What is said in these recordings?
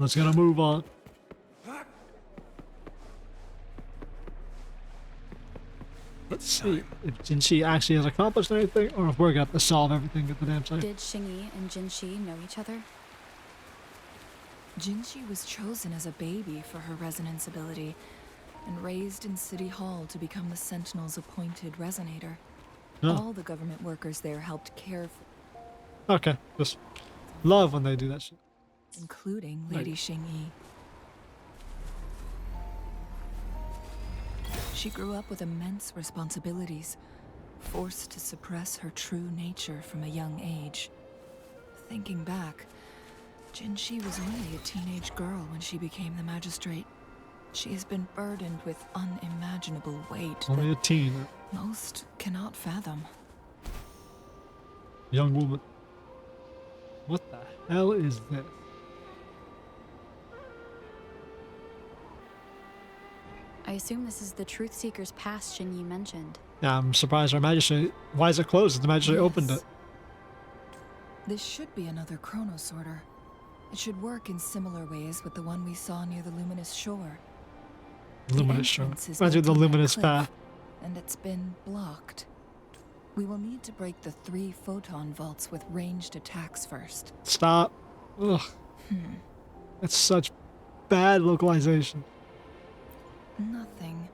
Let's gonna move on. Let's see if Jinhsi actually has accomplished anything, or if we're gonna have to solve everything at the damn site. Did Xingyi and Jinhsi know each other? Jinhsi was chosen as a baby for her resonance ability and raised in City Hall to become the Sentinel's appointed resonator. Oh. All the government workers there helped care for, Okay, just love when they do that shit. including Lady Xingyi. She grew up with immense responsibilities, forced to suppress her true nature from a young age. Thinking back, Jinhsi was only a teenage girl when she became the magistrate. She has been burdened with unimaginable weight Only a that teen, most cannot fathom. young woman. What the hell is this? I assume this is the Truth Seeker's Pass Xingyi mentioned. Yeah, I'm surprised our magistrate. Why is it closed? The magistrate opened it. This should be another chronosorter. It should work in similar ways with the one we saw near the luminous shore. Luminous shore. entrance is Reminds me of the built on that luminous cliff, path. and it's been blocked. We will need to break the 3 photon vaults with ranged attacks first. Stop. Ugh. That's such bad localization. Nothing.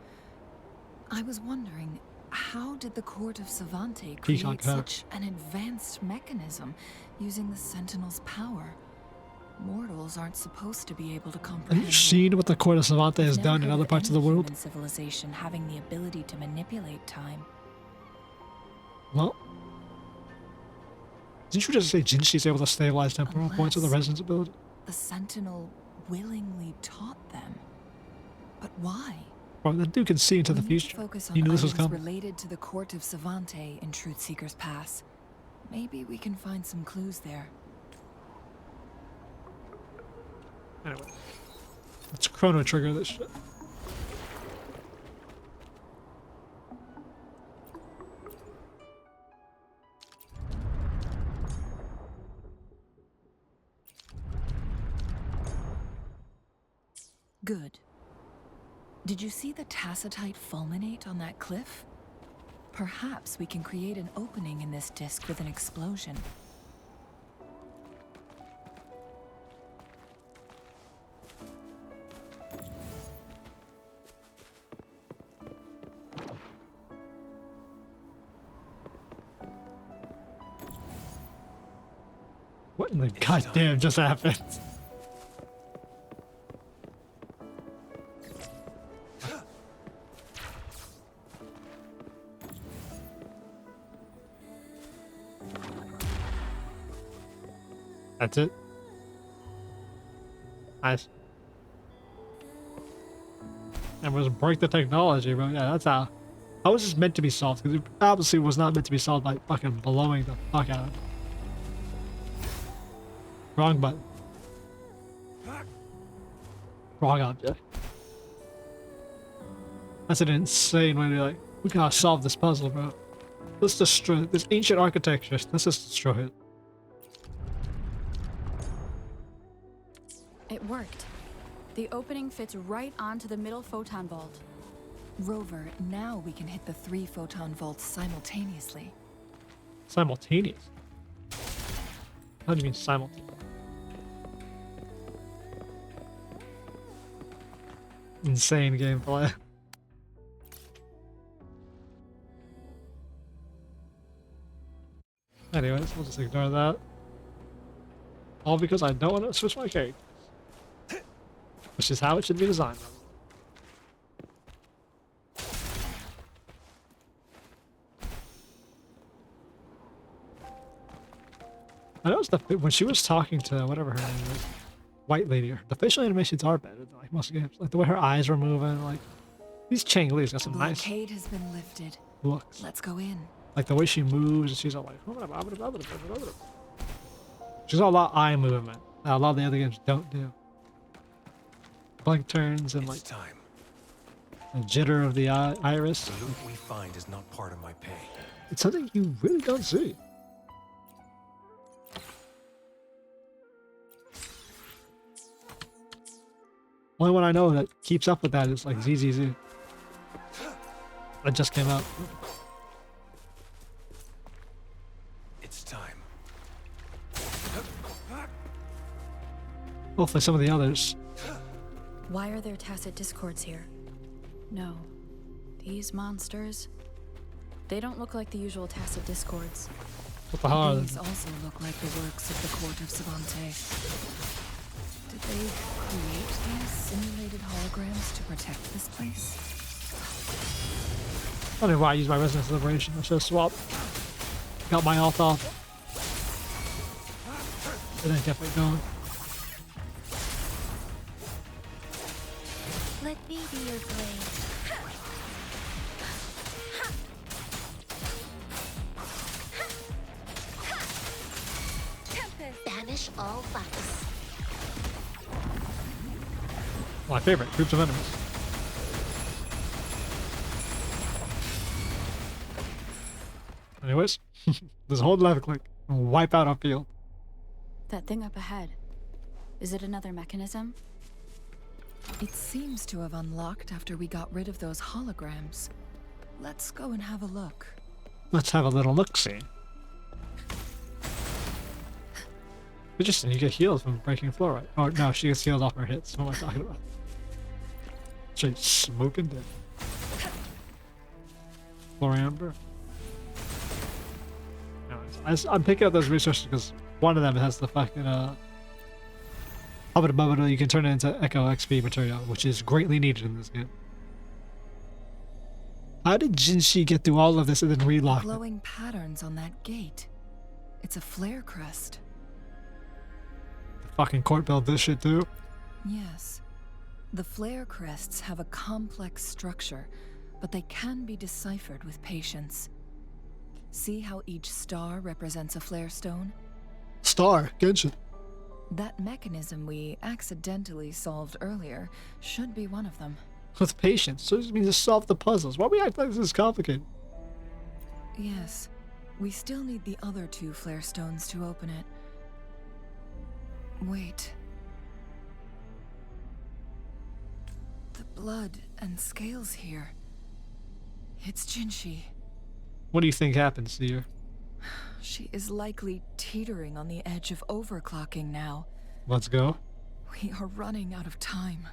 I was wondering, how did the Court of Savantae Peacock create hat. such an advanced mechanism using the Sentinel's power? Mortals aren't supposed to be able to Have comprehend. you seen what the Court of Savantae has I've never done in heard other of parts of any the world? human civilization having the ability to manipulate time. Well, didn't you just say Jinhsi's able to stabilize temporal points with the Unless- resonance ability? The Sentinel willingly taught them. But why? Well, that dude can see into the We need to future. focus on He knew this was items coming. related to the Court of Savantae in Truth Seeker's Pass. Maybe we can find some clues there. Anyway, let's chrono trigger this shit. Good. Did you see the tacitite fulminate on that cliff? Perhaps we can create an opening in this disk with an explosion. What in the goddamn just happened? That's it. Nice. And was break the technology, bro. Yeah, that's how. How was this meant to be solved? Because it obviously was not meant to be solved by fucking blowing the fuck out of it. Wrong button. Wrong object. That's an insane way to be like, we gotta solve this puzzle, bro. Let's destroy this ancient architecture. Let's just destroy it. It worked. The opening fits right onto the middle photon vault. Rover, now we can hit the 3 photon vaults simultaneously. Simultaneous. How do you mean simultaneous? Insane gameplay. Anyways, we'll just ignore that. All because I don't want to switch my character. Which is how it should be designed. I noticed that when she was talking to whatever her name is, white lady, the facial animations are better than like most games. Like the way her eyes were moving, like these Chang Li's got The some nice blockade has been lifted. looks. Let's go in. Like the way she moves, and she's all like, she's got a lot of eye movement that a lot of the other games don't do. Blink turns and like It's time. the jitter of the iris. The loot we find is not part of my pay. It's something you really don't see. Only one I know that keeps up with that is like ZZZ. That just came out. It's time. Hopefully some of the others. Why are there tacit discords here? No. These monsters... They don't look like the usual tacit discords. What the hell are These they? also look like the works of the Court of Savantae. Did they create these simulated holograms to protect this place? I don't know why I use my Resonance Liberation. I should have swapped. Got my alt off. And then kept it going. Let me be your blade. Banish all vice. My favorite, groups of enemies. Anyways, just hold left click and wipe out our field. That thing up ahead. Is it another mechanism? It seems to have unlocked after we got rid of those holograms. Let's go and have a look. Let's have a little look-see. Interesting, you get healed from breaking fluoride. Oh no, she gets healed off her hits. What am I talking about? Straight smoking dead. Fluoramber. Anyways, I'm picking up those resources because one of them has the fucking Hubba you can turn it into 𝐿𝐿𝐴𝐋𝐿 material, which is greatly needed in this game. How did Jinhsi get through all of this and then relock it? Glowing patterns on that gate. It's a flare crest. The fucking court built this shit too. Yes. The flare crests have a complex structure, but they can be deciphered with patience. See how each star represents a flare stone? Star, Genshin. That mechanism we accidentally solved earlier should be one of them. With patience, so it just means to solve the puzzles. Why we act like this is complicated? Yes. We still need the other two flare stones to open it. Wait. The blood and scales here. It's Jinhsi. What do you think happens here? She is likely teetering on the edge of overclocking now. Let's go. We are running out of time.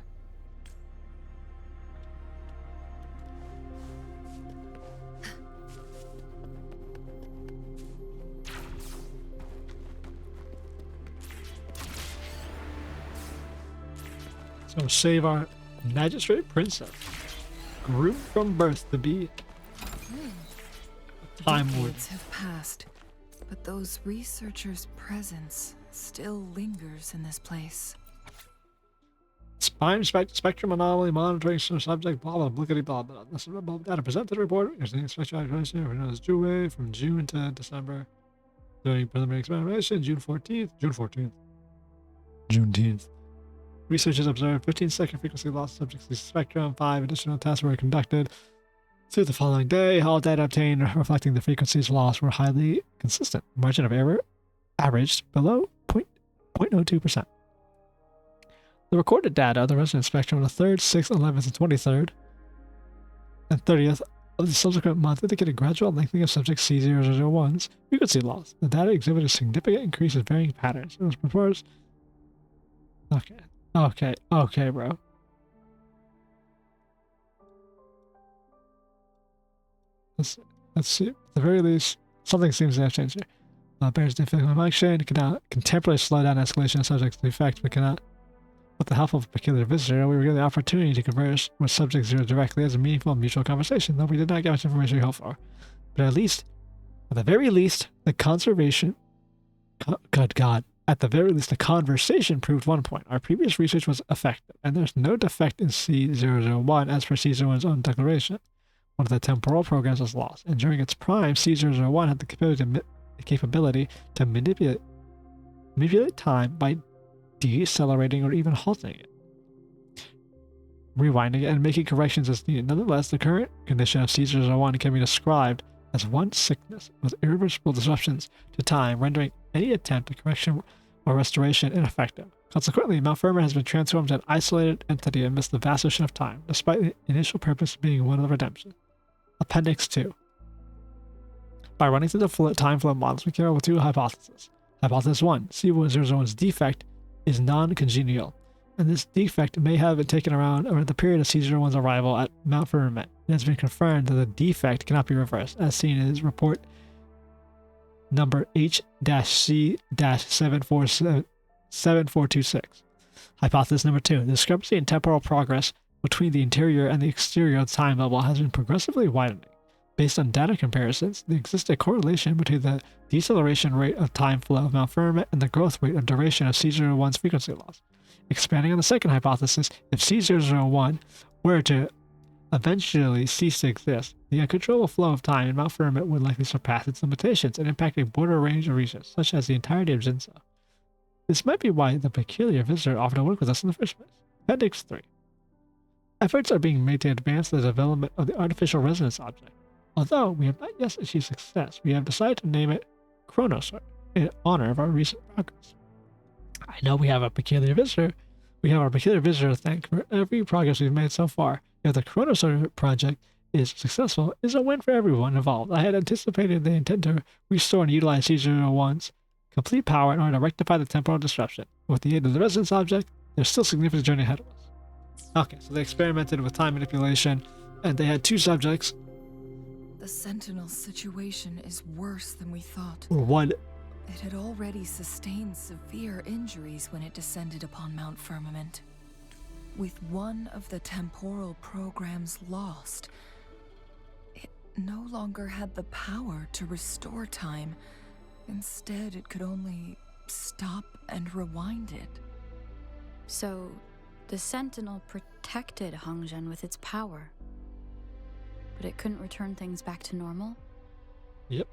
So save our magistrate princess. Groomed from birth to be a time warden. Decades have passed, but those researchers' presence still lingers in this place. Spectrum anomaly monitoring subject blah blah blah blah blah. This is about data presented report. Here's the spectrum known as JUÉ'S from June to December. Doing preliminary examination June 14th. Juneteenth. Researchers observed 15-second frequency loss subjects to the spectrum. 5 additional tests were conducted through the following day. All data obtained reflecting the frequencies lost were highly consistent. Margin of error averaged below 0.02%. The recorded data of the resonance spectrum on the 3rd, 6th, 11th, and 23rd and 30th of the subsequent month indicated gradual lengthening of subject C001's frequency loss. The data exhibited significant increase in varying patterns. It was proposed. Okay, bro. Let's see. At the very least, something seems to have changed here. Bears difficult function cannot temporarily slow down escalation of subjects to effect, but cannot. With the help of a peculiar visitor, we were given the opportunity to converse with subject 0 directly as a meaningful mutual conversation, though we did not get much information we hoped for. But at the very least, the conservation. Good God. At the very least, the conversation proved one point. Our previous research was effective, and there's no defect in C001 as per C01's own declaration. One of the temporal programs was lost, and during its prime, C001 had the capability to manipulate time by decelerating or even halting it, rewinding it, and making corrections as needed. Nonetheless, the current condition of C001 can be described as one sickness with irreversible disruptions to time, rendering any attempt at correction or restoration ineffective. Consequently, Mount Firmament has been transformed into an isolated entity amidst the vast ocean of time, despite the initial purpose being one of redemption. Appendix 2. By running through the time flow models, we came up with two hypotheses. Hypothesis 1, C1001's defect is non-congenial, and this defect may have been taken around the period of C01's arrival at Mount Firmament. It has been confirmed that the defect cannot be reversed, as seen in his report number H-C-7426. Hypothesis number 2, the discrepancy in temporal progress between the interior and the exterior of the time level has been progressively widening. Based on data comparisons, there exists a correlation between the deceleration rate of time flow of Mount Firmament and the growth rate of duration of C01's frequency loss. Expanding on the second hypothesis, if C001 were to eventually cease to exist, the uncontrollable flow of time in Mount Firmament would likely surpass its limitations and impact a broader range of regions, such as the entirety of Jinhsi. This might be why the peculiar visitor offered to work with us in the first place. Appendix 3. Efforts are being made to advance the development of the artificial resonance object. Although we have not yet achieved success, we have decided to name it Chronosaur in honor of our recent progress. I know we have a peculiar visitor. We have our peculiar visitor to thank for every progress we've made so far. If the Chronosaur project is successful, it's a win for everyone involved. I had anticipated they intend to restore and utilize C01's complete power in order to rectify the temporal disruption. With the aid of the resonance object, there's still a significant journey ahead of us. Okay, so they experimented with time manipulation, and they had two subjects. The Sentinel's situation is worse than we thought. Or one. It had already sustained severe injuries when it descended upon Mount Firmament. With one of the temporal programs lost, it no longer had the power to restore time. Instead, it could only stop and rewind it. So, the Sentinel protected Hongzhen with its power. But it couldn't return things back to normal? Yep.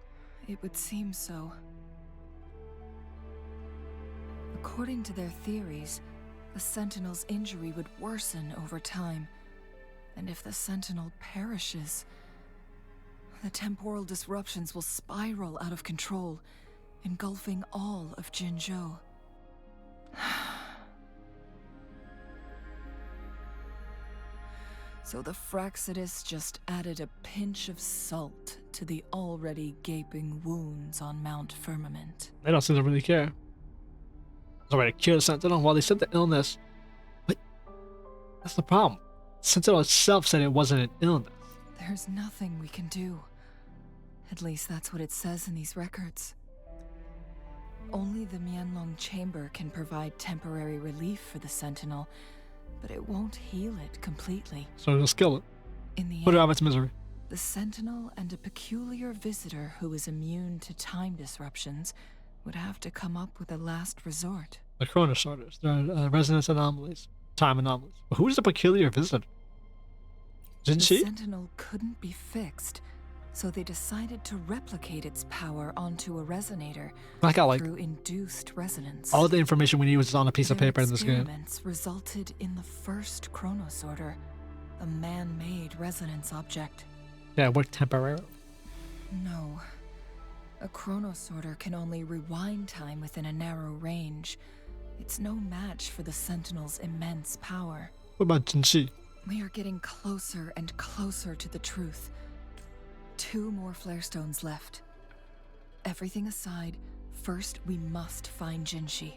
It would seem so. According to their theories, the Sentinel's injury would worsen over time. And if the Sentinel perishes, the temporal disruptions will spiral out of control, engulfing all of Jinzhou. So the Fraxidus just added a pinch of salt to the already gaping wounds on Mount Firmament. They don't seem to really care. There's a way to cure the Sentinel. Well, they said the illness, but that's the problem. Sentinel itself said it wasn't an illness. There's nothing we can do. At least that's what it says in these records. Only the Mianlong Chamber can provide temporary relief for the Sentinel, but it won't heal it completely. So just kill it. In the Put it end, out of its misery. the Sentinel and a peculiar visitor who is immune to time disruptions would have to come up with a last resort. The Chronosaurs. They're resonance anomalies. Time anomalies. But who's the peculiar visitor? The Jinhsi? Sentinel couldn't be fixed, so they decided to replicate its power onto a resonator I got like through induced resonance. all the information we need was on a piece of Their paper in this game. experiments resulted in the first Chronosorter, a man-made resonance object. Yeah, it worked temporarily. No. A Chronosorter can only rewind time within a narrow range. It's no match for the Sentinel's immense power. What about Jinhsi? We are getting closer and closer to the truth. 2 more flare stones left. Everything aside, first we must find Jinhsi.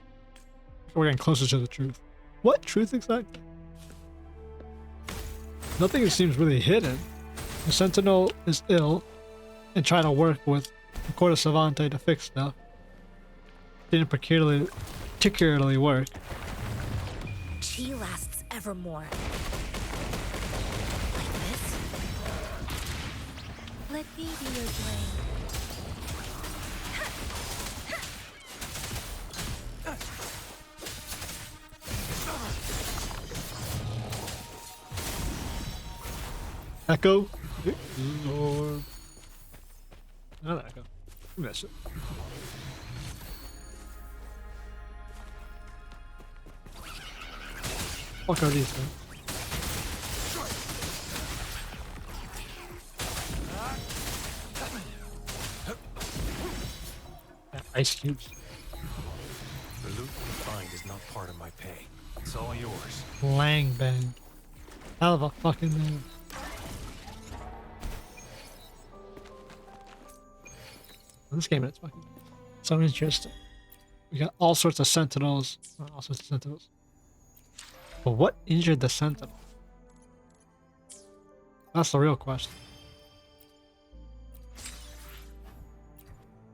We're getting closer to the truth. What truth exactly? Nothing seems really hidden. The Sentinel is ill and trying to work with the Court of Savantae to fix stuff. Didn't particularly work. She lasts evermore. Like this? Let me be your blade. Echo? Lord. Not Echo. Miss it. Fuck are these things? Yeah, ice cubes. The loot we find is not part of my pay. It's all yours. Lang bang. Hell of a fucking name. This game is fucking so interesting. We got all sorts of sentinels. All sorts of sentinels. But what injured the sentinel? That's the real question.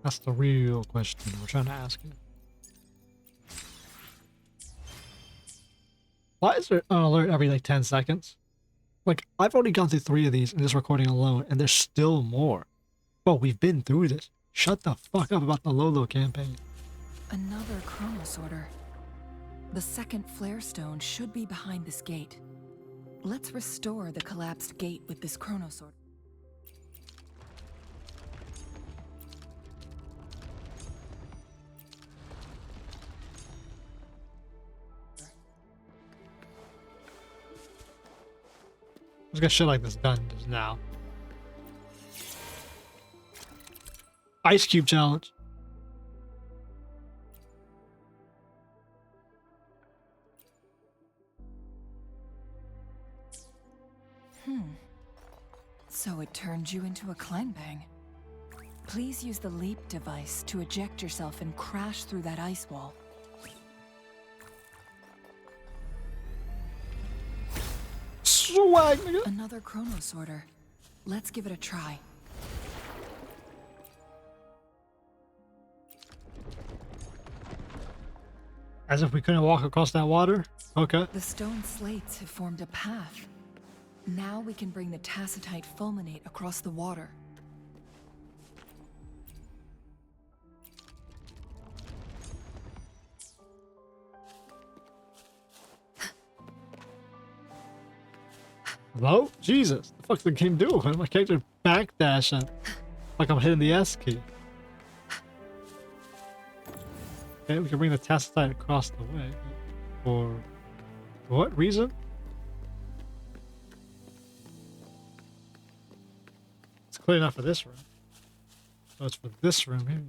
That's the real question we're trying to ask you. Why is there an alert every like 10 seconds? Like, I've already gone through 3 of these in this recording alone, and there's still more. Well, we've been through this. Shut the fuck up about the Lolo campaign. Another Chronos Order. The second flare stone should be behind this gate. Let's restore the collapsed gate with this Chronos Order. Let's get shit like this done just now. Ice Cube Challenge. So it turned you into a 𝐿𝐴𝐿𝐼𝐴𝐿. Please use the leap device to eject yourself and crash through that ice wall. Swag, nigga. Another Chronos Order. Let's give it a try. As if we couldn't walk across that water? Okay. The stone slates have formed a path. Now we can bring the tacitite fulminate across the water. Hello? Jesus. The fuck's the game doing? My character backdashing. Like I'm hitting the S key. Okay, we can bring the tacitite across the way. For what reason? It's clearly not for this room. So it's for this room here.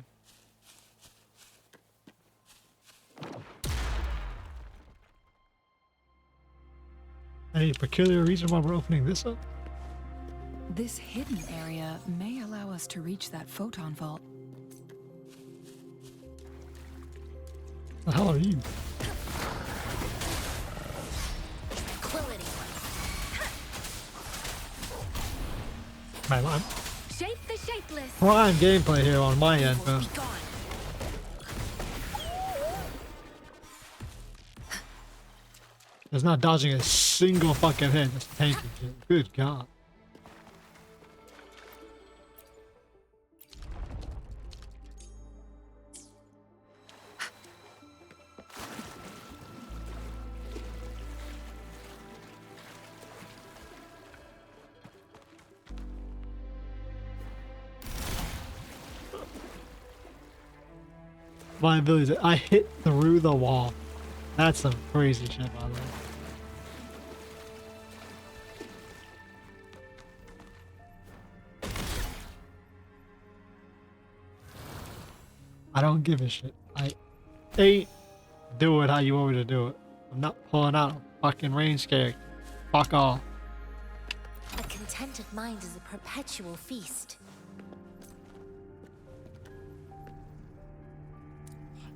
Any peculiar reason why we're opening this up? This hidden area may allow us to reach that photon vault. The hell are you? Man, I'm Shape the shapeless. prime gameplay here on my end, bro. There's not dodging a single fucking hit. Just tanking shit. Good God. My ability I hit through the wall. That's some crazy shit, by the way. I don't give a shit. I ain't do it how you want me to do it. I'm not pulling out a fucking range character. Fuck off. A contented mind is a perpetual feast.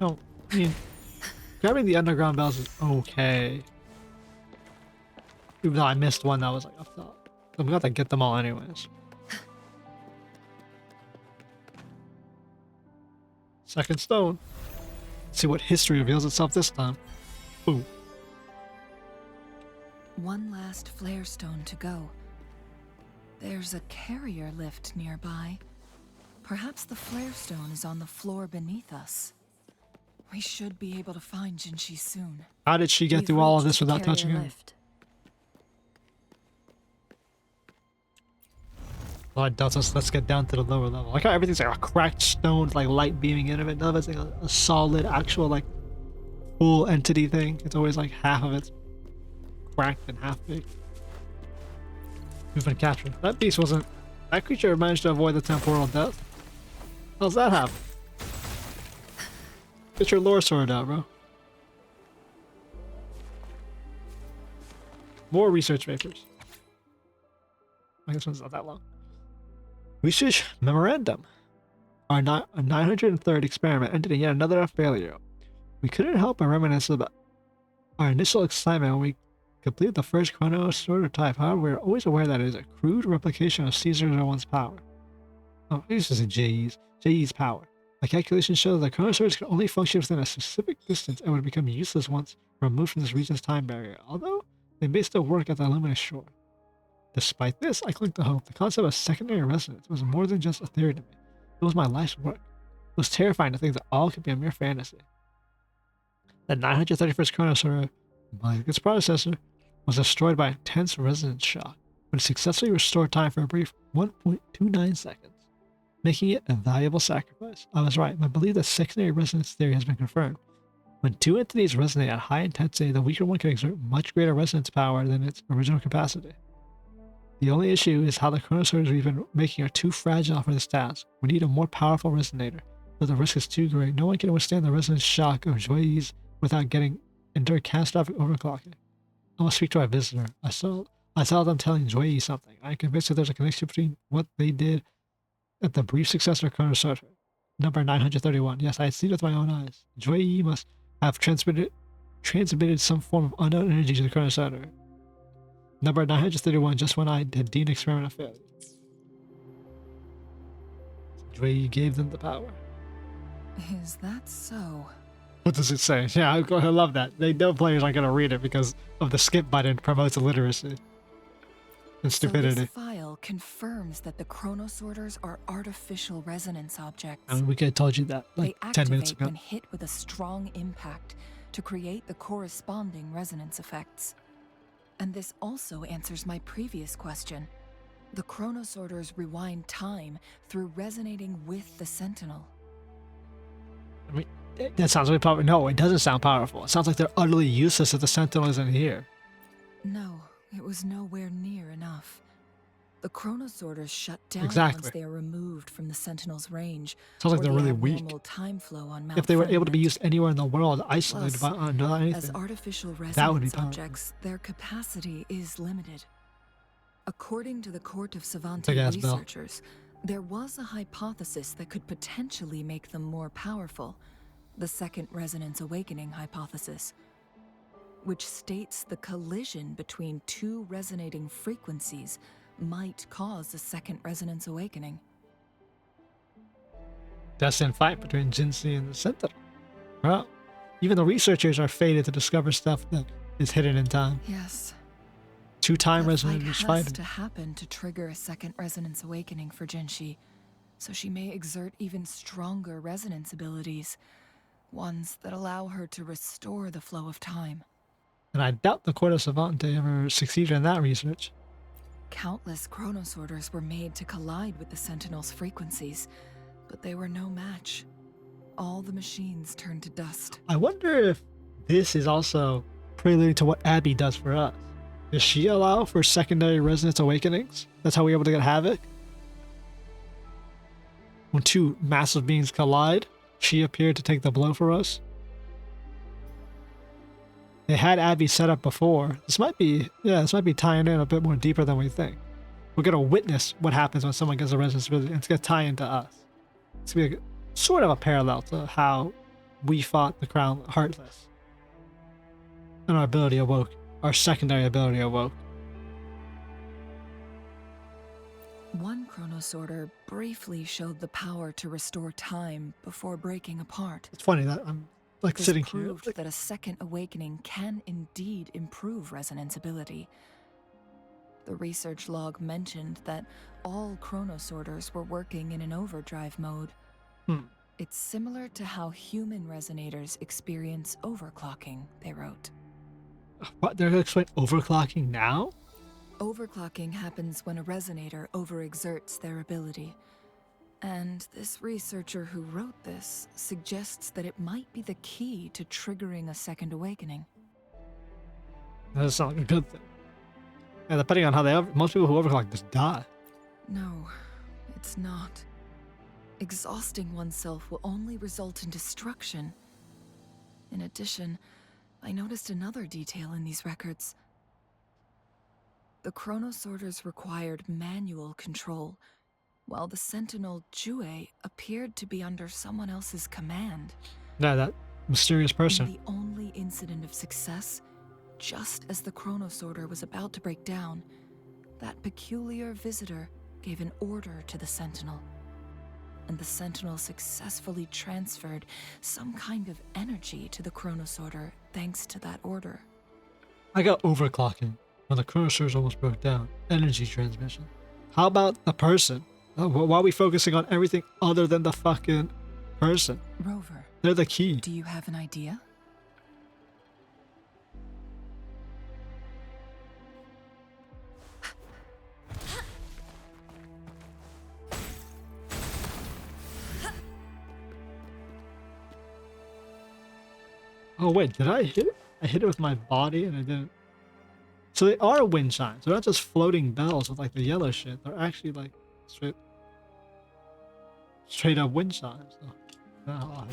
No, I mean, grabbing the underground bells is okay. Even though I missed one that was like up top. I'm gonna have to get them all anyways. Second stone. Let's see what history reveals itself this time. Ooh. One last flare stone to go. There's a carrier lift nearby. Perhaps the flare stone is on the floor beneath us. We should be able to find Jinhsi soon. How did she get We've through all of reached this the without touching carrier him? lift. Well, I doubt us. Let's get down to the lower level. Like how everything's like a cracked stone, like light beaming in of it. None of it's like a solid, actual, like full entity thing. It's always like half of it's cracked and half big. We've been captured. That beast wasn't. That creature managed to avoid the temporal death. How's that happen? Get your lore sword out, bro. More research papers. I guess one's not that long. Research memorandum. Our 903rd experiment ended in yet another failure. We couldn't help but reminisce about our initial excitement when we completed the first chronosorter type. However, we are always aware that it is a crude replication of Caesar 01's power. Oh, I used to say JE's power. My calculations show that the chronosorters can only function within a specific distance and would become useless once removed from this region's time barrier, although they may still work at the luminous shore. Despite this, I clung to hope. The concept of secondary resonance was more than just a theory to me. It was my life's work. It was terrifying to think that all could be a mere fantasy. The 931st chronosorter, like its predecessor, was destroyed by intense resonance shock, but it successfully restored time for a brief 1.29 seconds, making it a valuable sacrifice. I was right. My belief that secondary resonance theory has been confirmed. When two entities resonate at high intensity, the weaker one can exert much greater resonance power than its original capacity. The only issue is how the chronosorters we've been making are too fragile for this task. We need a more powerful resonator, but the risk is too great. No one can withstand the resonance shock of JUÉ'S without getting into catastrophic overclocking. I must speak to our visitor. I saw them telling JUÉ'S something. I am convinced that there's a connection between what they did at the brief successor chronosorter, number 931. Yes, I had seen it with my own eyes. JUÉ'S must have transmitted some form of unknown energy to the chronosorter. Number 931, just when I had deemed experiment a failure. JUÉ'S gave them the power. Is that so? What does it say? Yeah, I love that. They know players aren't going to read it because of the skip button promotes illiteracy and stupidity. So this file confirms that the chronosorters are artificial resonance objects. I mean, we could have told you that like they 10 minutes ago. when hit with a strong impact to create the corresponding resonance effects. And this also answers my previous question. The chronosorters rewind time through resonating with the sentinel. I mean, that sounds really powerful. No, it doesn't sound powerful. It sounds like they're utterly useless if the sentinel isn't here. No, it was nowhere near enough. The chronosorters shut down Exactly. once they are removed from the sentinel's range. Sounds like or they're the really weak. abnormal time flow on Mount If they were able to be Firmament. used anywhere in the world, isolated Plus, by not anything. As artificial That would be resonance powerful. objects, their capacity is limited. According to the Court of Savantae Big-ass bell. researchers, there was a hypothesis that could potentially make them more powerful, the second resonance awakening hypothesis, which states the collision between two resonating frequencies might cause a second resonance awakening. Destined fight between Jinhsi and the Sentinel. Well, even the researchers are fated to discover stuff that is hidden in time. Yes. Two time That fight resonators has fighting. to happen to trigger a second resonance awakening for Jinhsi, so she may exert even stronger resonance abilities, ones that allow her to restore the flow of time. And I doubt the Court of Savantae ever succeeded in that research. Countless chronosorters were made to collide with the Sentinel's frequencies, but they were no match. All the machines turned to dust. I wonder if this is also prelude to what Abby does for us. Does she allow for secondary resonance awakenings? That's how we're able to get Havoc? When two massive beings collide, she appeared to take the blow for us. They had Abby set up before. This might be tying in a bit more deeper than we think. We're gonna witness what happens when someone gets a resonance ability, and it's gonna tie into us. It's gonna be sort of a parallel to how we fought the Crown Heartless. And our ability awoke. Our secondary ability awoke. One chronosorter briefly showed the power to restore time before breaking apart. It's funny that I'm like This sitting here. proved that a second awakening can indeed improve resonance ability. The research log mentioned that all chronosorters were working in an overdrive mode. It's similar to how human resonators experience overclocking, they wrote. What? They're gonna explain overclocking now? Overclocking happens when a resonator overexerts their ability. And this researcher who wrote this suggests that it might be the key to triggering a second awakening. That doesn't sound like a good thing. And depending on how most people who overclock just die. No, it's not. Exhausting oneself will only result in destruction. In addition, I noticed another detail in these records. The Chronosorters required manual control, while the Sentinel JUÉ'S appeared to be under someone else's command. Yeah, that mysterious person. In the only incident of success, just as the Chronosorter was about to break down, that peculiar visitor gave an order to the Sentinel. And the Sentinel successfully transferred some kind of energy to the Chronosorter thanks to that order. I got overclocking when the Chronosaurs almost broke down. Energy transmission. How about the person? Why are we focusing on everything other than the fucking person? Rover, They're the key. do you have an idea? Oh wait, did I hit it? I hit it with my body and I didn't. So they are wind chimes. They're not just floating bells with like the yellow shit. They're actually like straight up wind chimes. Oh, no, I don't know.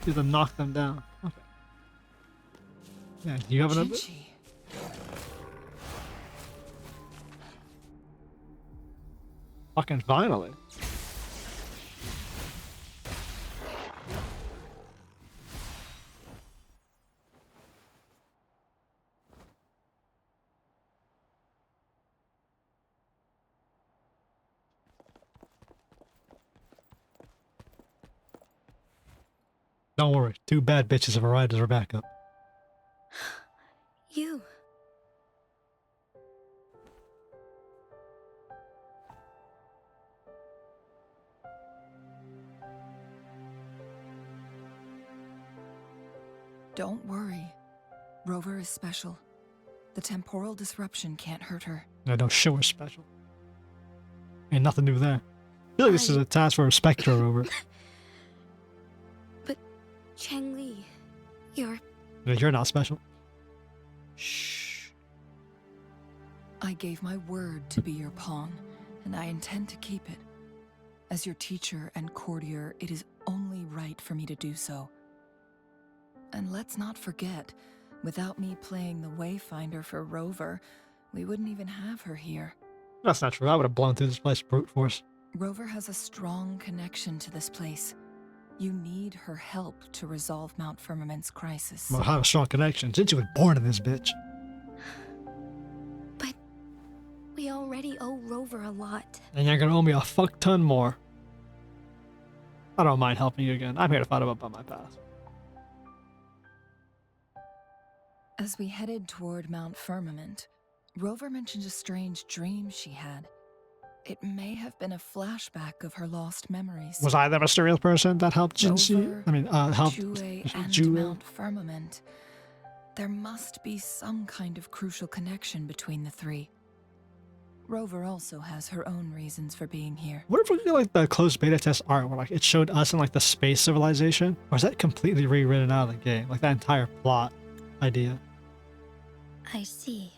You have to knock them down. Okay. Yeah, do you have another? Jinhsi. Fucking finally. Don't worry, 2 bad bitches have arrived as our backup. You. Don't worry. Rover is special. The temporal disruption can't hurt her. No, don't show her special. Ain't nothing new there. I feel like this is a task for a Spectre Rover. But Changli, you're... You're not special. Shh. I gave my word to be your pawn, and I intend to keep it. As your teacher and courtier, it is only right for me to do so. And let's not forget, without me playing the Wayfinder for Rover, we wouldn't even have her here. That's not true. I would have blown through this place brute force. Rover has a strong connection to this place. You need her help to resolve Mount Firmament's crisis. Well, I have a strong connection since you was born in this bitch. But we already owe Rover a lot. And you're gonna owe me a fuck ton more. I don't mind helping you again. I'm here to fight about my past. As we headed toward Mount Firmament, Rover mentioned a strange dream she had. It may have been a flashback of her lost memories. Was I the mysterious person that helped Jinhsi? Rover, I mean, helped JUÉ'S and JUÉ'S? Mount Firmament. There must be some kind of crucial connection between the three. Rover also has her own reasons for being here. What if we do like the closed beta test art where like it showed us in like the space civilization? Or is that completely rewritten out of the game? Like that entire plot idea? I see.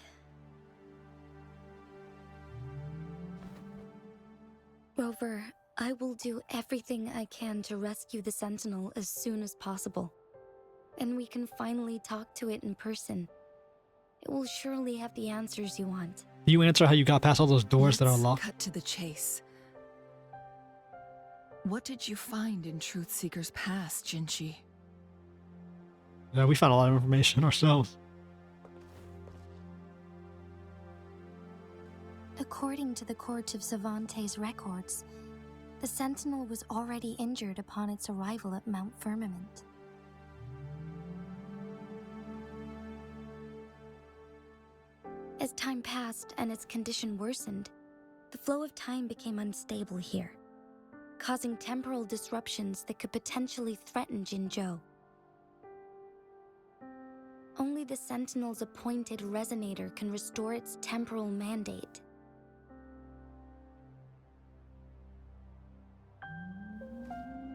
Rover, I will do everything I can to rescue the Sentinel as soon as possible. And we can finally talk to it in person. It will surely have the answers you want. Do you answer how you got past all those doors that are Let's locked? cut to the chase. What did you find in Truthseeker's past, Jinhsi? Yeah, we found a lot of information ourselves. According to the Court of Savantae's records, the Sentinel was already injured upon its arrival at Mount Firmament. As time passed and its condition worsened, the flow of time became unstable here, causing temporal disruptions that could potentially threaten Jinzhou. Only the Sentinel's appointed resonator can restore its temporal mandate.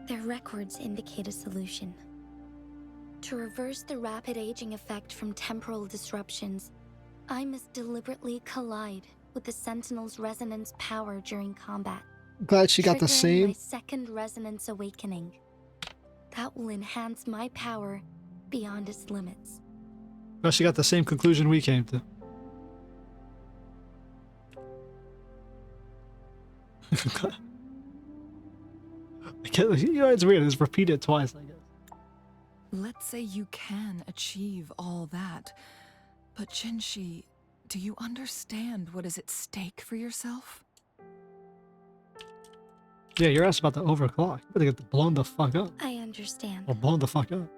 Their records indicate a solution. To reverse the rapid aging effect from temporal disruptions, I must deliberately collide with the Sentinel's resonance power during combat. Glad she got the triggering same. my second resonance awakening. That will enhance my power beyond its limits. No, she got the same conclusion we came to. You know, it's weird. It's repeated twice, I guess. Let's say you can achieve all that, but Jinhsi, do you understand what is at stake for yourself? Yeah, you're asked about the overclock. You better get blown the fuck up. I understand. Or blown the fuck up.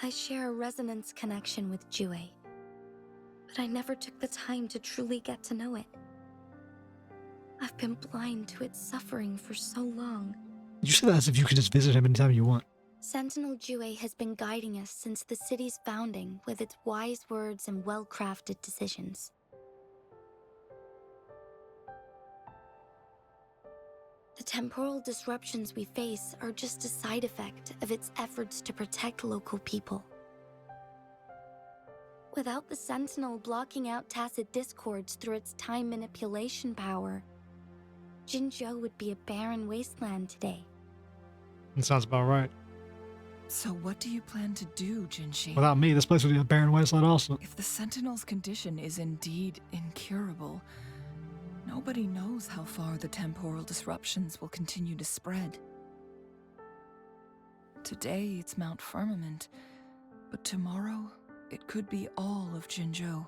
I share a resonance connection with JUÉ'S, but I never took the time to truly get to know it. I've been blind to its suffering for so long. You say that as if you could just visit him anytime you want. Sentinel JUÉ'S has been guiding us since the city's founding with its wise words and well-crafted decisions. The temporal disruptions we face are just a side effect of its efforts to protect local people. Without the Sentinel blocking out tacit discords through its time manipulation power, Jinzhou would be a barren wasteland today. That sounds about right. So what do you plan to do, Jinhsi? Without me, this place would be a barren wasteland also. If the Sentinel's condition is indeed incurable, nobody knows how far the temporal disruptions will continue to spread. Today it's Mount Firmament, but tomorrow it could be all of Jinzhou.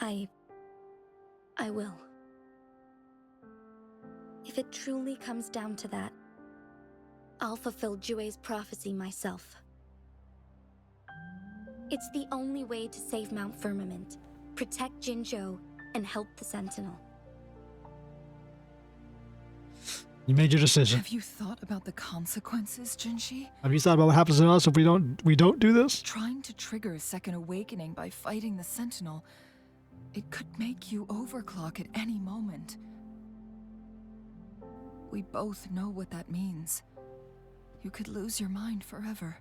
I will. If it truly comes down to that, I'll fulfill JUÉ'S prophecy myself. It's the only way to save Mount Firmament, protect Jinzhou, and help the Sentinel. You made your decision. Have you thought about the consequences, Jinhsi? Have you thought about what happens to us if we don't do this? Trying to trigger a second awakening by fighting the Sentinel, it could make you overclock at any moment. We both know what that means. You could lose your mind forever,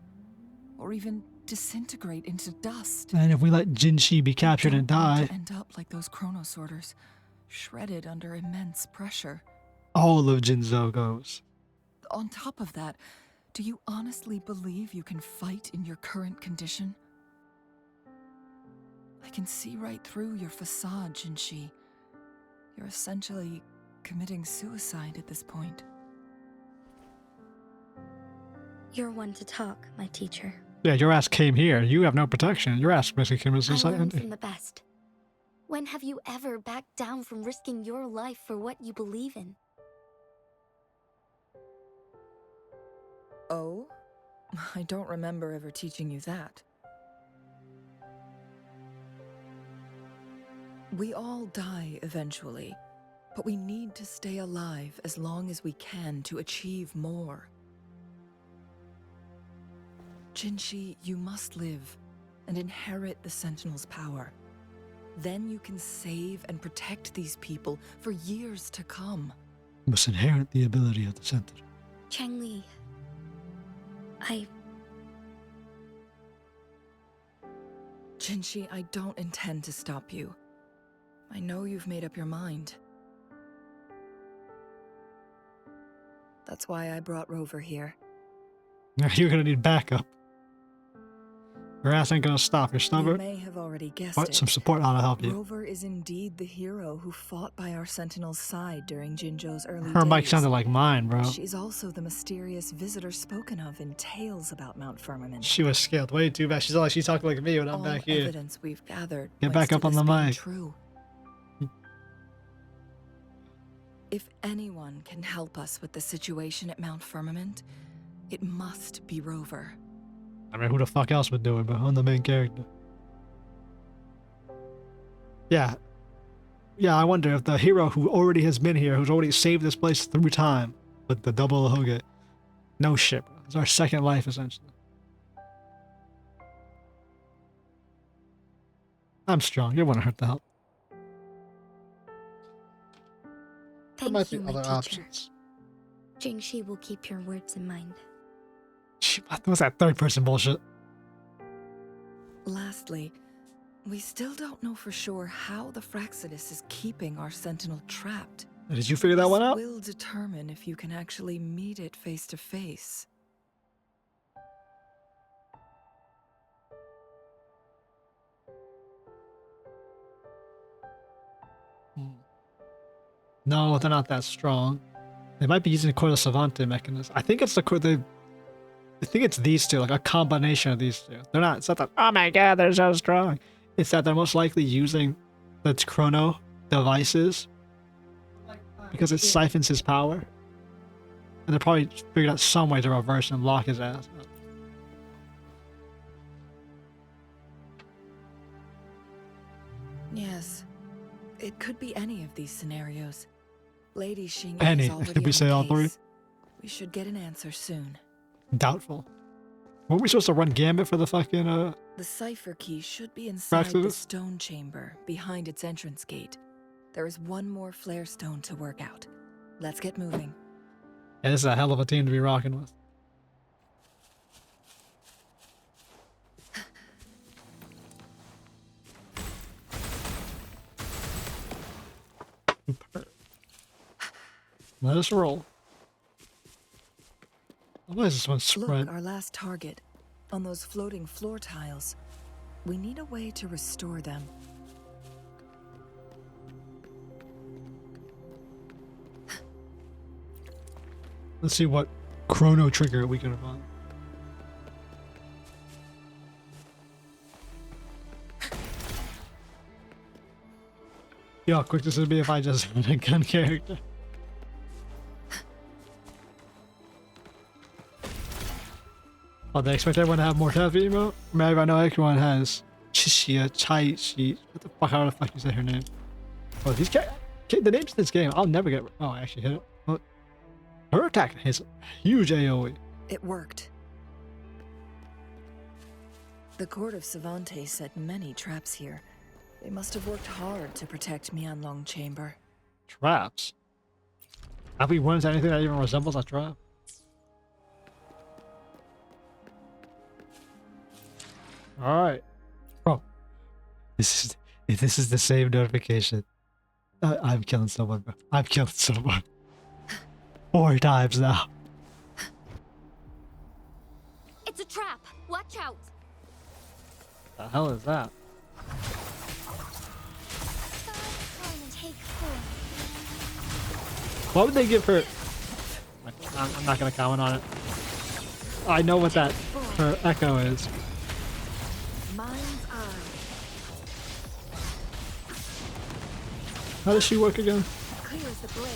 or even disintegrate into dust. And if we let Jinhsi be captured and die, end up like those chronosorters, shredded under immense pressure. all of Jinzhou goes. On top of that, do you honestly believe you can fight in your current condition? I can see right through your facade, Jinhsi. You're essentially committing suicide at this point. You're one to talk, my teacher. Yeah, your ass came here. You have no protection. Your ass basically committed I suicide. learned from the best. When have you ever backed down from risking your life for what you believe in? Oh? I don't remember ever teaching you that. We all die eventually, but we need to stay alive as long as we can to achieve more. Jinhsi, you must live and inherit the Sentinel's power. Then you can save and protect these people for years to come. You must inherit the ability of the Sentinel. Changli, Jinhsi, I don't intend to stop you. I know you've made up your mind. That's why I brought Rover here. Now you're gonna need backup. Your ass ain't gonna stop. You're You stubborn. may have already guessed But it. some support ought to help you. Rover is indeed the hero who fought by our Sentinel's side during Jinzhou's early Her days. mic sounded like mine, bro. She's also the mysterious visitor spoken of in tales about Mount Firmament. She was scaled way too bad. She's talking like me when I'm All back here. evidence we've gathered Get points back to up on this the being mic. True. If anyone can help us with the situation at Mount Firmament, it must be Rover. I mean, who the fuck else would do it, but I'm the main character. Yeah. Yeah, I wonder if the hero who already has been here, who's already saved this place through time with the double Hoge, no shit, bro. It's our second life, essentially. I'm strong. You want to hurt the help. There might thank be you, my other teacher. options. Jinhsi will keep your words in mind. What's that third person bullshit? Lastly, we still don't know for sure how the Fraxidus is keeping our Sentinel trapped. Did you figure that one out? This will determine if you can actually meet it face to face. No, they're not that strong. They might be using the Court of Savantae mechanism. I think it's the court. I think it's these two, like a combination of these two. They're not. It's not that. Oh my god, they're so strong. It's that they're most likely using the chrono devices because it siphons his power, and they're probably figured out some way to reverse and lock his ass up. Yes, it could be any of these scenarios. Lady Xing Any. is already Did we on say the all three? case. We should get an answer soon. Doubtful. Weren't we supposed to run gambit for the fucking The cipher key should be inside the Exodus? stone chamber behind its entrance gate. There is one more flare stone to work out. Let's get moving. Yeah, this is a hell of a team to be rocking with. Let us roll. Why is this one spread? Look, our last target. On those floating floor tiles. We need a way to restore them. Let's see what chrono trigger we can find. Yo, how quick this would be if I just had a gun character. Oh, they expect everyone to have more tough emote? Maybe I know everyone has Chishia, Chai, what the fuck, how the fuck you say her name? Oh, these the names in this game, I'll never get. Oh, I actually hit it. Oh, her attack has huge AoE. It worked. The Court of Savantae set many traps here. They must have worked hard to protect Mianlong Chamber. Traps? Have we run into anything that even resembles a trap? Alright. Bro. This is the same notification. I'm killing someone, bro. I'm killing someone. 4 times now. It's a trap! Watch out! The hell is that? What would they give her? I'm not gonna comment on it. I know what that her echo is. Mind's eye. How does she work again? Clear as the blade.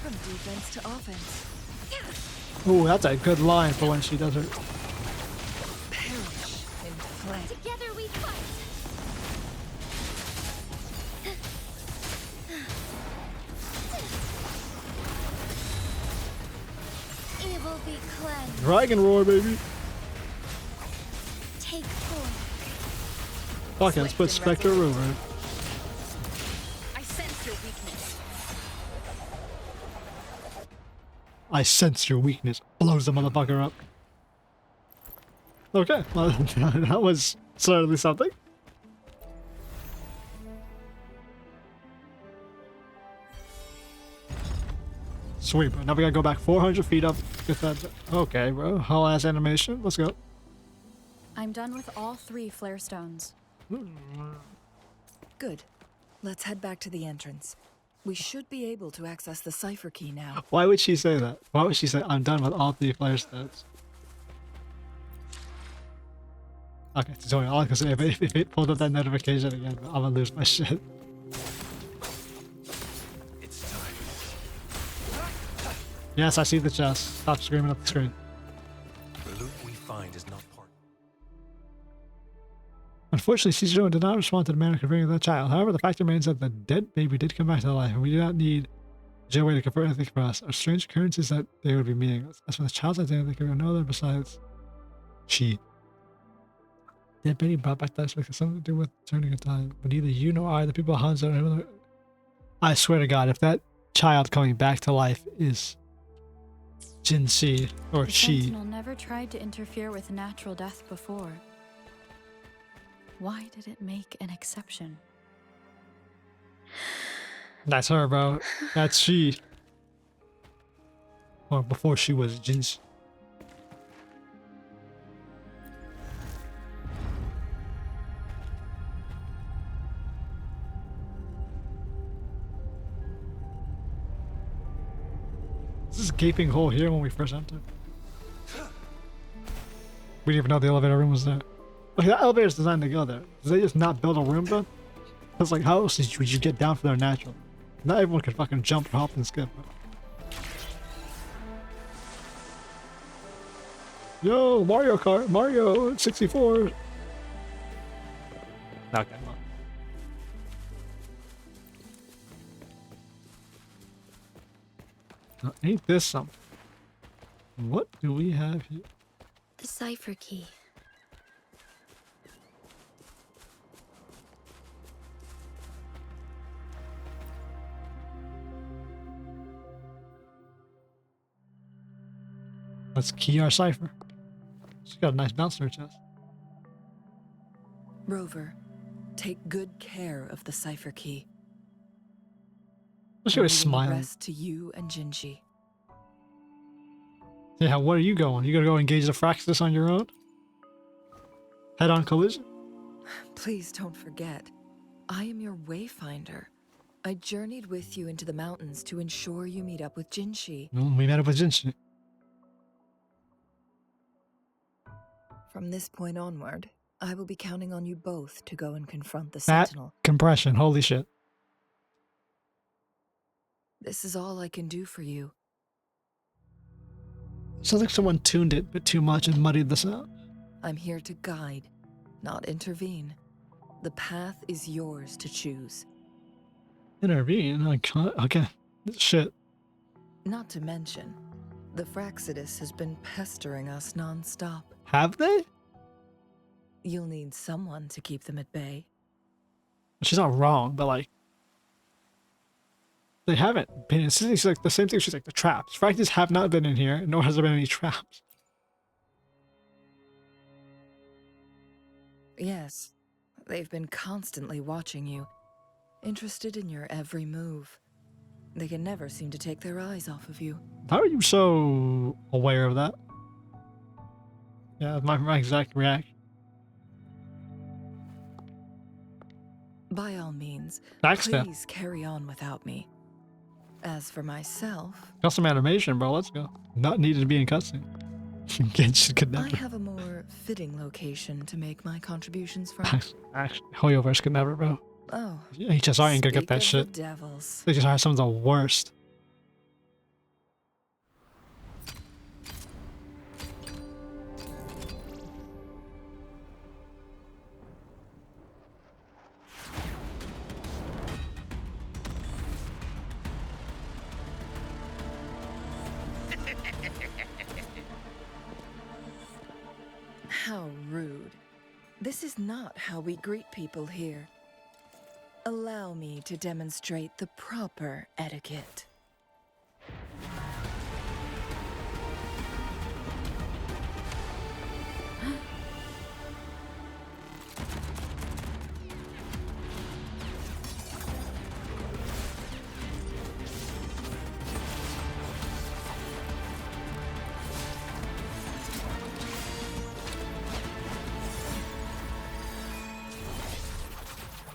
From defense to offense. Ooh, that's a good line for when she does her. Perish in flame. Together we fight! Evil be cleansed. Dragon roar, baby. Take form. Fuck it, let's put Spectre Rumor. I sense your weakness. I sense your weakness. Blows the motherfucker up. Okay, well, that was certainly something. Sweet, bro. Now we gotta go back 400 feet up. Get that. Okay, bro. Whole ass animation. Let's go. I'm done with all 3 flare stones. Good. Let's head back to the entrance. We should be able to access the cipher key now. Why would she say that? Why would she say, I'm done with all 3 flare stones? Okay, sorry, all I can say, if it pulled up that notification again, I'm gonna lose my shit. It's time. Yes, I see the chest. Stop screaming up the screen. The loot we find is not part. Unfortunately, Caesar did not respond to the manner of converting that child. However, the fact remains that the dead baby did come back to life, and we do not need JUÉ'S to convert anything for us. Our strange occurrence is that they would be meaningless. As for the child's identity, there can be no other besides she. Dead baby brought back to life because something to do with turning a time. But neither you nor I, the people Hans are. I swear to God, if that child coming back to life is Jinhsi or The she. Sentinel never tried to interfere with natural death before. Why did it make an exception? That's her, bro. That's she. Or before she was Jinhsi. Is this gaping hole here when we first entered? We didn't even know the elevator room was there. Like, that elevator's designed to go there. Did they just not build a room then? It's like, how else would you get down from there naturally? Not everyone can fucking jump, hop, and skip. Yo, Mario Kart, Mario 64. Okay, come on. Now, ain't this something? What do we have here? The cipher key. Let's key our cipher. She's got a nice bounce to her chest. Rover, take good care of the cipher key. She always I'm leaving the smiling. rest to you and Jinhsi. Yeah, where are you going? You gonna go engage the Fraxis on your own? Head-on collision? Please don't forget, I am your wayfinder. I journeyed with you into the mountains to ensure you meet up with Jinhsi. No, we met up with Jinhsi. From this point onward, I will be counting on you both to go and confront the That Sentinel. compression, holy shit. This is all I can do for you. Sounds like someone tuned it a bit too much and muddied the sound. I'm here to guide, not intervene. The path is yours to choose. Intervene? Okay. Shit. Not to mention, the Fraxidus has been pestering us non-stop. Have they? You'll need someone to keep them at bay. She's not wrong, but like... They haven't been. She's like the same thing. She's like the traps. Fraxis have not been in here, nor has there been any traps. Yes, they've been constantly watching you, interested in your every move. They can never seem to take their eyes off of you. How are you so aware of that? Yeah, my exact reaction. By all means, Backstab. please carry on without me. As for myself, Custom animation, bro. Let's go. Not needed to be in cutscene. Genshin could I never. have a more fitting location to make my contributions from. Actually, Hoyoverse could never, bro. Oh, HSR ain't gonna get speak that of shit. the devils. HSR is some of the worst. How rude. This is not how we greet people here. Allow me to demonstrate the proper etiquette.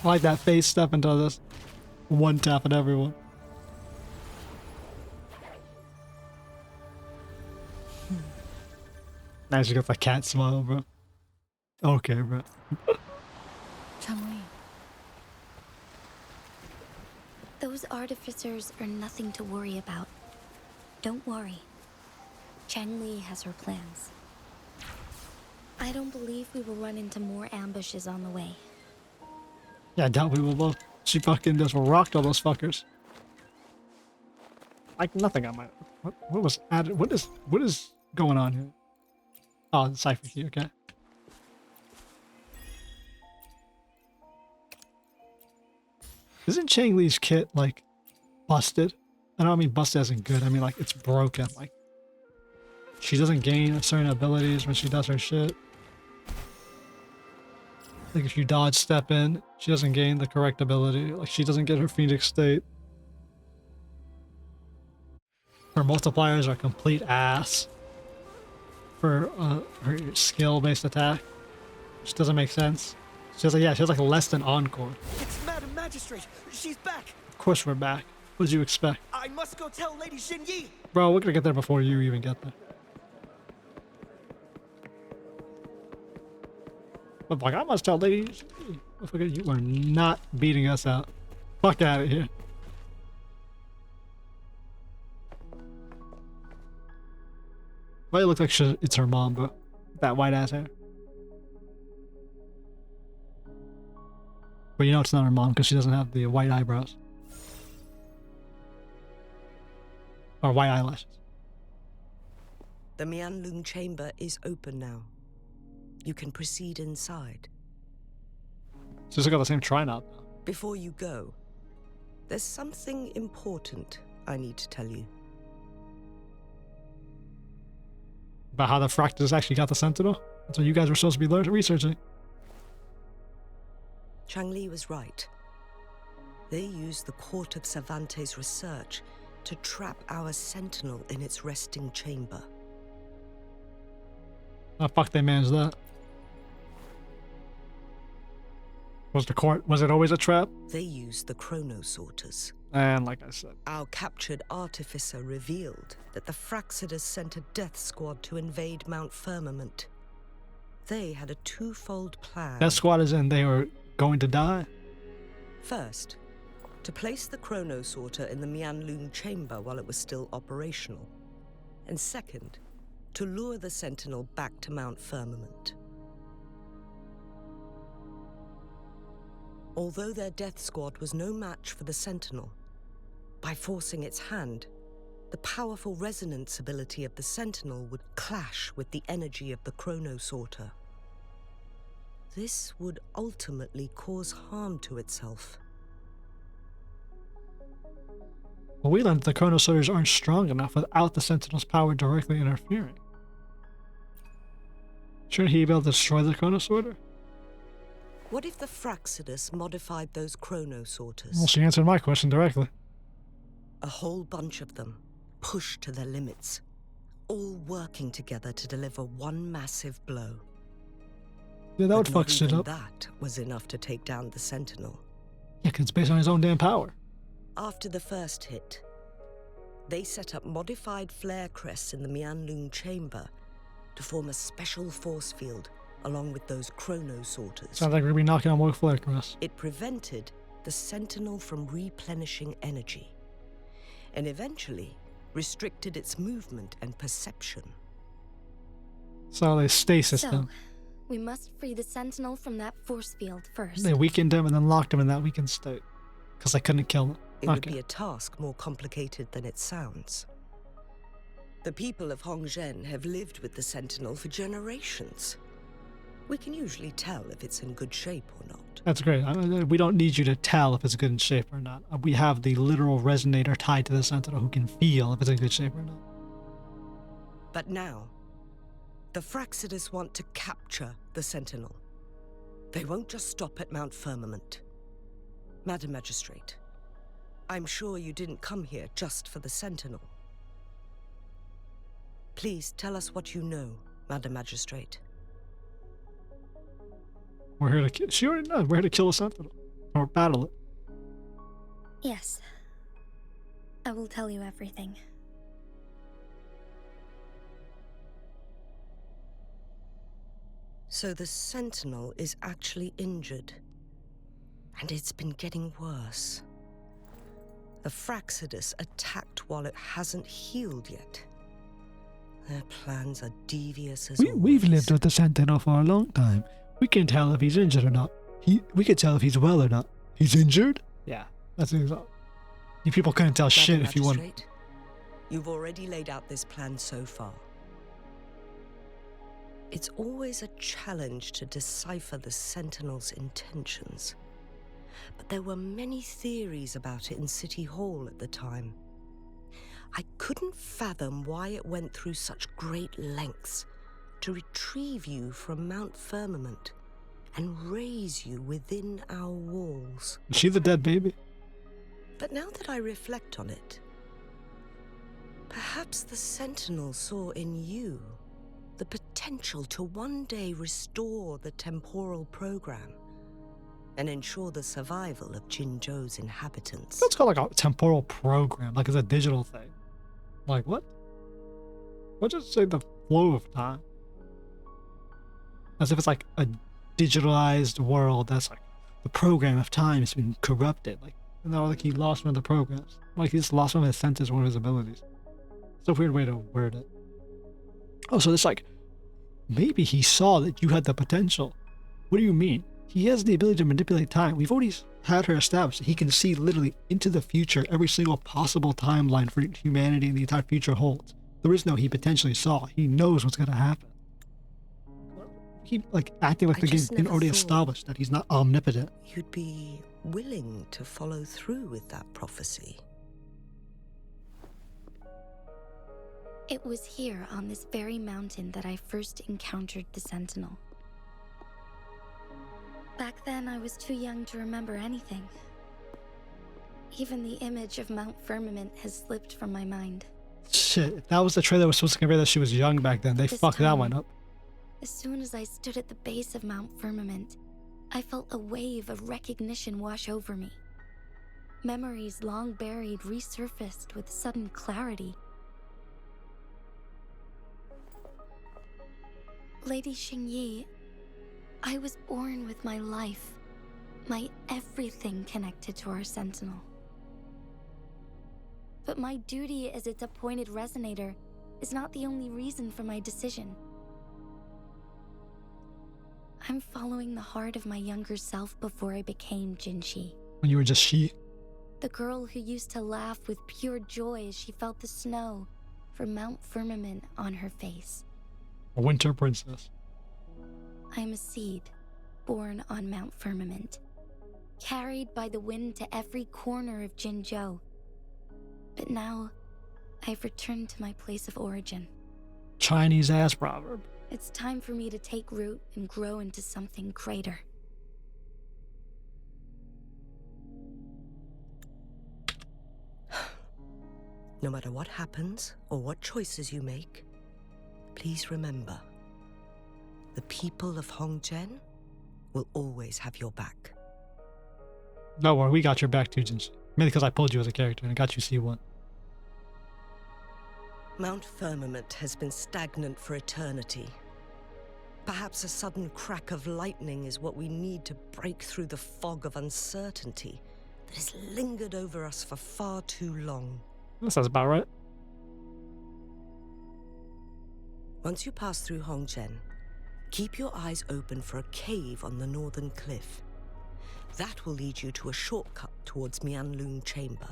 I like that face step into this. One tap at everyone. Nice, you got the cat smile, bro. Okay, bro. Chun-Li, Those artificers are nothing to worry about. Don't worry. Chang-Li has her plans. I don't believe we will run into more ambushes on the way. Yeah, I doubt we will both. She fucking just rocked all those fuckers. Like nothing on my... What was added? What is going on here? Oh, the cipher key, okay. Isn't Chang Li's kit, like, busted? I don't mean busted as in good, I mean like it's broken. Like, she doesn't gain certain abilities when she does her shit. Like if you dodge step in, she doesn't gain the correct ability. Like she doesn't get her Phoenix state. Her multipliers are complete ass. For her skill-based attack. Which doesn't make sense. She has like less than Encore. It's Madam Magistrate. She's back. Of course we're back. What did you expect? I must go tell Lady Jinhsi. Bro, we're gonna get there before you even get there. But like, I must tell Lady Jinhsi. Motherfucker, you are not beating us out. Fuck out of here. Why it looks like it's her mom, bro. That white ass hair. But you know it's not her mom because she doesn't have the white eyebrows. Or white eyelashes. The 𝐿 chamber is open now. You can proceed inside. She's got the same trinout. Before you go, there's something important I need to tell you. About how the Fractus actually got the Sentinel? That's what you guys were supposed to be researching. Changli was right. They used the Court of Savantae's research to trap our Sentinel in its resting chamber. How the fuck they managed that? Was the court, was it always a trap? They used the chronosorters. And like I said, Our captured artificer revealed that the Fraxidus sent a death squad to invade Mount Firmament. They had a twofold plan. that squad is in, they were going to die. First, to place the chronosorter in the 𝐿 chamber while it was still operational. And second, to lure the Sentinel back to Mount Firmament. Although their death squad was no match for the Sentinel, by forcing its hand, the powerful resonance ability of the Sentinel would clash with the energy of the chronosorter. This would ultimately cause harm to itself. Well, we learned that the chronosorters aren't strong enough without the Sentinel's power directly interfering. Shouldn't he be able to destroy the chronosorter? What if the Fraxidus modified those chronosorters? Well, she answered my question directly. A whole bunch of them, pushed to their limits, all working together to deliver one massive blow. Yeah, that would But fuck not shit even up. that was enough to take down the Sentinel. Yeah, because it's based on his own damn power. After the first hit, they set up modified flare crests in the 𝐿 chamber to form a special force field along with those chronosorters. Sounds like we're gonna be knocking on more flare crests. It prevented the Sentinel from replenishing energy, and eventually restricted its movement and perception. So they stasis So, them. we must free the Sentinel from that force field first. They weakened him and then locked him in that weakened state. Because they couldn't kill him. It would Okay. be a task more complicated than it sounds. The people of Hongzhen have lived with the Sentinel for generations. We can usually tell if it's in good shape or not. That's great. We don't need you to tell if it's good in shape or not. We have the literal resonator tied to the Sentinel who can feel if it's in good shape or not. But now, the Fraxidus want to capture the Sentinel. They won't just stop at Mount Firmament. Madam Magistrate, I'm sure you didn't come here just for the Sentinel. Please tell us what you know, Madam Magistrate. We're here to kill. She already knows. We're here to kill the Sentinel. Or battle it. Yes. I will tell you everything. So the Sentinel is actually injured. And it's been getting worse. The Fraxidus attacked while it hasn't healed yet. Their plans are devious as We've always. lived with the Sentinel for a long time. We can tell if he's injured or not. We can tell if he's well or not. He's injured? Yeah, that's the result. You people couldn't tell shit Madam if you want. Magistrate, you've already laid out this plan so far. It's always a challenge to decipher the Sentinel's intentions. But there were many theories about it in City Hall at the time. I couldn't fathom why it went through such great lengths to retrieve you from Mount Firmament and raise you within our walls. Is she the dead baby? But now that I reflect on it, perhaps the Sentinel saw in you the potential to one day restore the temporal program and ensure the survival of Jinzhou's inhabitants. It's called like a temporal program, like it's a digital thing. Like what? What does it say the flow of time? As if it's like a digitalized world that's like the program of time has been corrupted. Like, you know, like he lost one of the programs. Like he just lost one of his senses, one of his abilities. It's a weird way to word it. Oh, so it's like, maybe he saw that you had the potential. What do you mean? He has the ability to manipulate time. We've already had her established. He can see literally into the future, every single possible timeline for humanity and the entire future holds. There is no he potentially saw. He knows what's going to happen. He like acting like the game didn't already establish that he's not omnipotent. You'd be willing to follow through with that prophecy. It was here on this very mountain that I first encountered the Sentinel. Back then, I was too young to remember anything. Even the image of Mount Firmament has slipped from my mind. Shit, if that was the trailer that was supposed to convey that she was young back then. They fucked that one up. As soon as I stood at the base of Mount Firmament, I felt a wave of recognition wash over me. Memories long buried resurfaced with sudden clarity. Lady Xingyi, I was born with my life, my everything connected to our Sentinel. But my duty as its appointed resonator is not the only reason for my decision. I'm following the heart of my younger self before I became Jinhsi. When you were just she? The girl who used to laugh with pure joy as she felt the snow from Mount Firmament on her face. A winter princess. I am a seed born on Mount Firmament, carried by the wind to every corner of Jinzhou. But now, I've returned to my place of origin. Chinese ass proverb. It's time for me to take root and grow into something greater. No matter what happens or what choices you make, please remember, the people of Hongzhen will always have your back. Don't worry, we got your back too, Jinhsi. Mainly because I pulled you as a character and I got you C1. Mount Firmament has been stagnant for eternity. Perhaps a sudden crack of lightning is what we need to break through the fog of uncertainty that has lingered over us for far too long. That sounds about right. Once you pass through Hongzhen, keep your eyes open for a cave on the northern cliff. That will lead you to a shortcut towards Mianlun Chamber.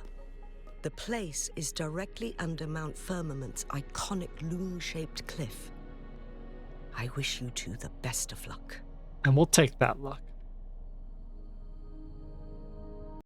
The place is directly under Mount Firmament's iconic loon-shaped cliff. I wish you two the best of luck. And we'll take that luck.